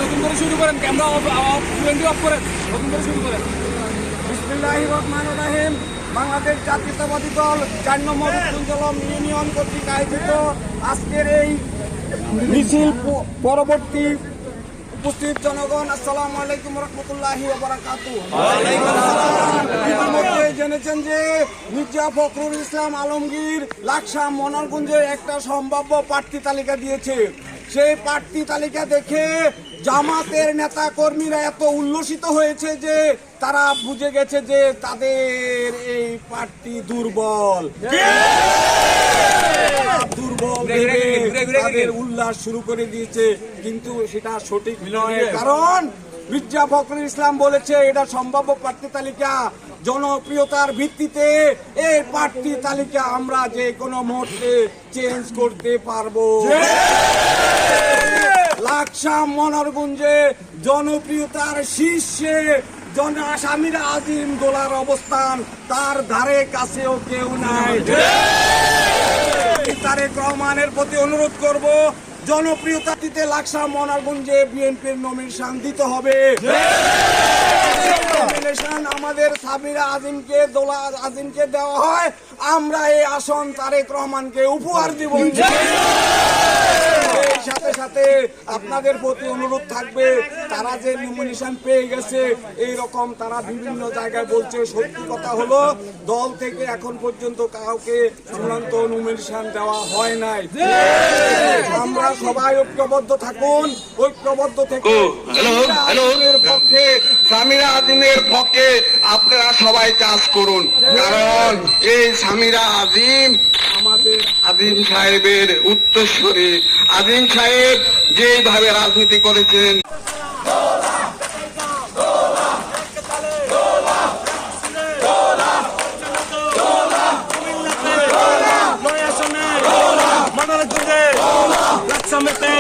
নতুন করে শুরু করেন, ক্যামেরা অফ করেন, নতুন করে শুরু করেন। বিসমিল্লাহির রহমানির রহিম। বাংলাদেশ জাতীয়তাবাদী দল 4 নম্বর উত্তরজলম ইউনিয়ন কর্তৃক আয়োজিত আজকের এই মিছিল পরবর্তী উপস্থিত জনগণ, আসসালামু আলাইকুম রহমতুল্লাহি ওয়া বারাকাতুহু। ইতিমধ্যে জেনেছেন যে মির্জা ফখরুল ইসলাম আলমগীর লাকসাম মনোহরগঞ্জে একটা সম্ভাব্য প্রার্থী তালিকা দিয়েছে। সেই প্রার্থী তালিকা দেখে জামাতের নেতা কর্মীরা এত উল্লসিত হয়েছে যে তারা বুঝে গেছে যে তাদের এই প্রার্থী দুর্বল তাদের উল্লাস শুরু করে দিয়েছে, কিন্তু সেটা সঠিক নয়। কারণ মির্জা ফখরুল ইসলাম বলেছে এটা সম্ভাব্য প্রার্থী তালিকা, জনপ্রিয়তার ভিত্তিতে এই প্রার্থী তালিকা আমরা যে কোনো মুহূর্তে চেঞ্জ করতে পারবো। লাকসাম মনোহরগঞ্জে জনপ্রিয়তার শীর্ষে আমির আজিম দোলার অবস্থান, তার ধারে কাছেও কেউ নাই। তারেক রহমানের প্রতি অনুরোধ করব, জনপ্রিয়তা দিতে লাকসাম মনোহরগঞ্জে বিএনপির নমিনেশন দিতে হবে। নমিনেশন আমাদের সামিরা আজিমকে, দোলা আজিমকে দেওয়া হয়, আমরা এই আসন তারেক রহমানকে উপহার দিব। সাথে সাথে আপনাদের প্রতি অনুরোধ থাকবে, তারা যে নমিনেশন পেয়ে গেছে এই রকম তারা বিভিন্ন জায়গায় বলছে, সত্যি কথা হলো দল থেকে এখন পর্যন্ত কাউকে চূড়ান্ত নমিনেশন দেওয়া হয় নাই। আমরা সবাই ঐক্যবদ্ধ থাকুন, ঐক্যবদ্ধ থেকে পক্ষে, সামিরা আজিমের পক্ষে আপনারা সবাই কাজ করুন। কারণ এই সামিরা আজিম আমাদের আজিম সাহেবের উত্তরসূরি। আজিম সাহেব যেভাবে রাজনীতি করেছেন, লাকসামেতে